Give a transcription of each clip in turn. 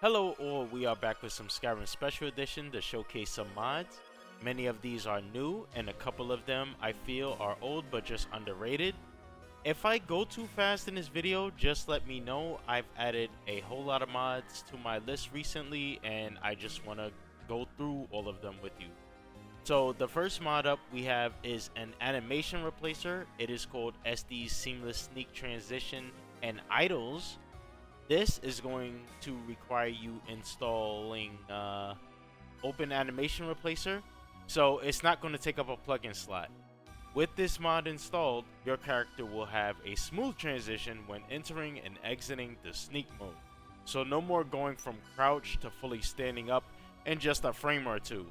Hello all, we are back with some Skyrim Special Edition to showcase some mods. Many of these are new and a couple of them I feel are old but just underrated. If I go too fast in this video, just let me know. I've added a whole lot of mods to my list recently and I just want to go through all of them with you. So the first mod up we have is an animation replacer. It is called SD Seamless Sneak Transition and Idles. This is going to require you installing Open Animation Replacer, so it's not going to take up a plugin slot. With this mod installed, your character will have a smooth transition when entering and exiting the sneak mode. So no more going from crouch to fully standing up in just a frame or two.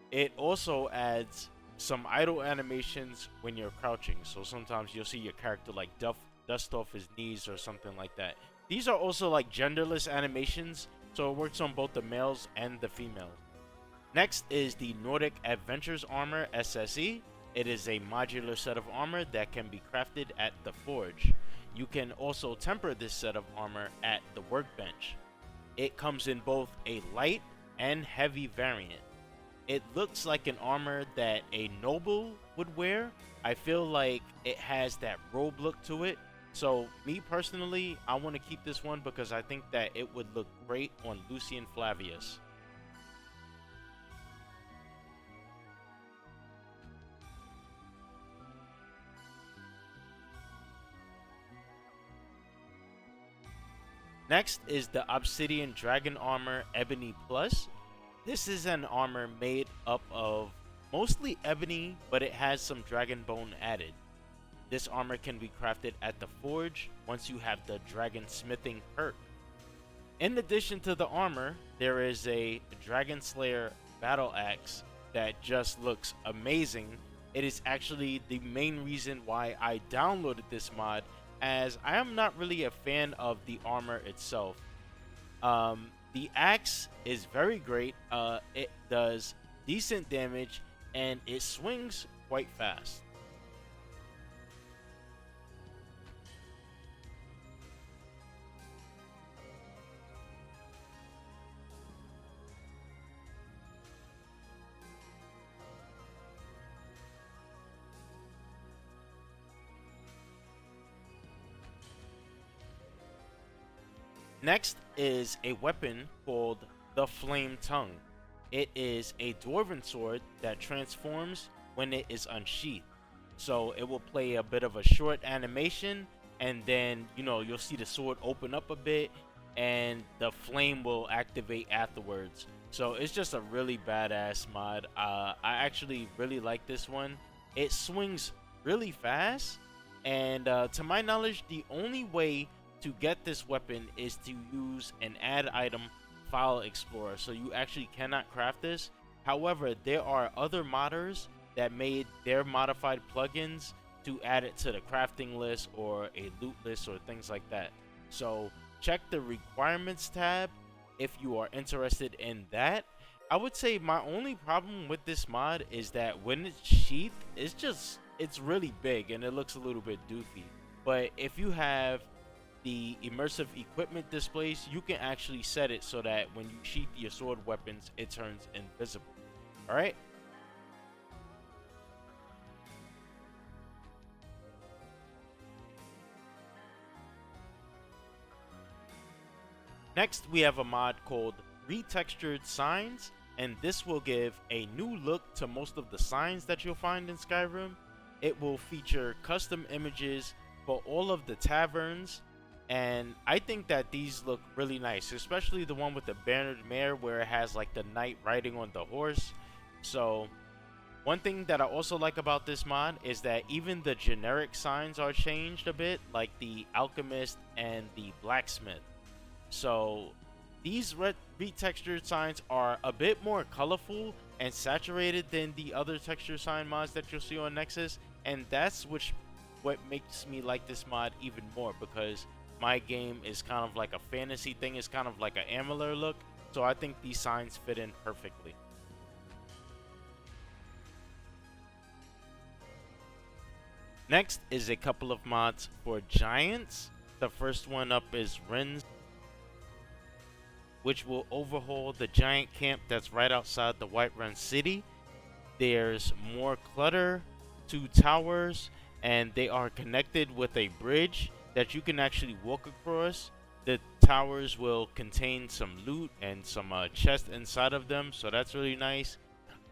It also adds some idle animations when you're crouching, so sometimes you'll see your character like dust off his knees or something like that. These are also like genderless animations, so it works on both the males and the females. Next is the Nordic Adventures Armor SSE. It is a modular set of armor that can be crafted at the forge. You can also temper this set of armor at the workbench. It comes in both a light and heavy variant. It looks like an armor that a noble would wear. I feel like it has that robe look to it. So me personally, I want to keep this one because I think that it would look great on Lucian Flavius. Next is the Obsidian Dragon Armor Ebony Plus. This is an armor made up of mostly ebony, but it has some dragon bone added. This armor can be crafted at the forge once you have the dragon smithing perk. In addition to the armor, there is a Dragon Slayer battle axe that just looks amazing. It is actually the main reason why I downloaded this mod, as I am not really a fan of the armor itself. The axe is very great. It does decent damage and it swings quite fast. Next is a weapon called the Flame Tongue. It is a dwarven sword that transforms when it is unsheathed. So it will play a bit of a short animation and then you'll see the sword open up a bit and the flame will activate afterwards. So it's just a really badass mod. I actually really like this one. It swings really fast and to my knowledge the only way to get this weapon is to use an add item file explorer, so you actually cannot craft this. However, there are other modders that made their modified plugins to add it to the crafting list or a loot list or things like that. So check the requirements tab if you are interested in that. I would say my only problem with this mod is that when it's sheathed, it's really big and it looks a little bit doofy. But if you have the immersive equipment displays, you can actually set it so that when you sheath your sword weapons, it turns invisible. Alright? Next, we have a mod called Retextured Signs, and this will give a new look to most of the signs that you'll find in Skyrim. It will feature custom images for all of the taverns, and I think that these look really nice, especially the one with the bannered mare where it has like the knight riding on the horse. So one thing that I also like about this mod is that even the generic signs are changed a bit, like the alchemist and the blacksmith. So these retextured signs are a bit more colorful and saturated than the other texture sign mods that you'll see on Nexus, and that's what makes me like this mod even more, because my game is kind of like a fantasy thing. It's kind of like an Amulet look, so I think these signs fit in perfectly. Next is a couple of mods for giants. The first one up is Rins, which will overhaul the giant camp that's right outside the Whiterun city. There's more clutter, 2 towers, and they are connected with a bridge that you can actually walk across. The towers will contain some loot and some chests inside of them, so that's really nice.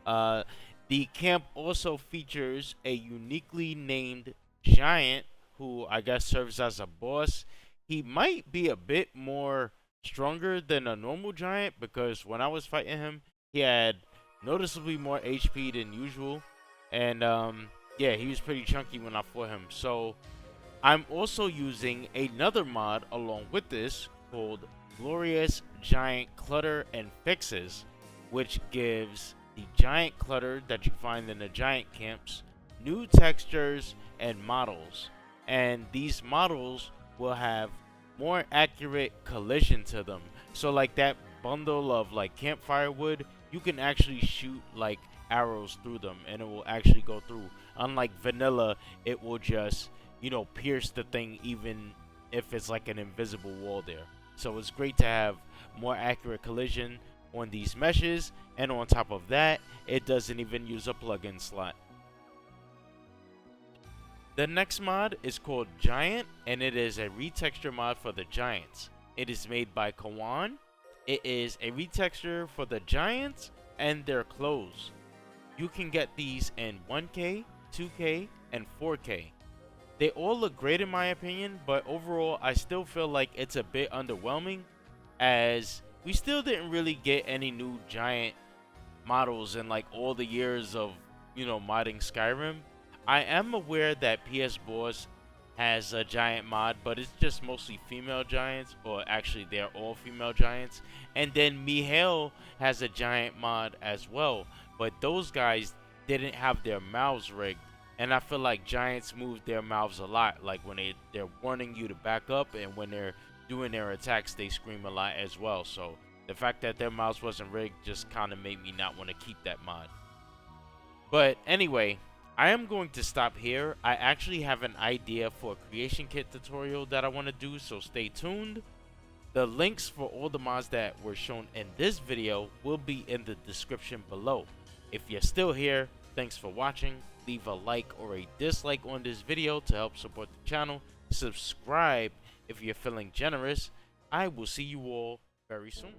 Uh, the camp also features a uniquely named giant who I guess serves as a boss. He might be a bit more stronger than a normal giant because when I was fighting him, he had noticeably more HP than usual. And yeah, he was pretty chunky when I fought him. So I'm also using another mod along with this called Glorious Giant Clutter and Fixes, which gives the giant clutter that you find in the giant camps new textures and models. And these models will have more accurate collision to them. So like that bundle of like campfire wood, you can actually shoot like arrows through them and it will actually go through. Unlike vanilla, it will just, you know, pierce the thing even if it's like an invisible wall there. So it's great to have more accurate collision on these meshes, and on top of that, it doesn't even use a plugin slot. The next mod is called Giant, and it is a retexture mod for the giants. It is made by Kawan. It is a retexture for the giants and their clothes. You can get these in 1K, 2K, and 4K. They all look great in my opinion, but overall I still feel like it's a bit underwhelming as we still didn't really get any new giant models in like all the years of, you know, modding Skyrim. I am aware that PS Boss has a giant mod, but it's just mostly female giants, or actually they're all female giants. And then Mihail has a giant mod as well, but those guys didn't have their mouths rigged. And I feel like giants move their mouths a lot, like when they're warning you to back up, and when they're doing their attacks they scream a lot as well. So the fact that their mouths wasn't rigged just kind of made me not want to keep that mod. But anyway, I am going to stop here. I actually have an idea for a creation kit tutorial that I want to do, so stay tuned. The links for all the mods that were shown in this video will be in the description below. If you're still here, thanks for watching. Leave a like or a dislike on this video to help support the channel. Subscribe if you're feeling generous. I will see you all very soon.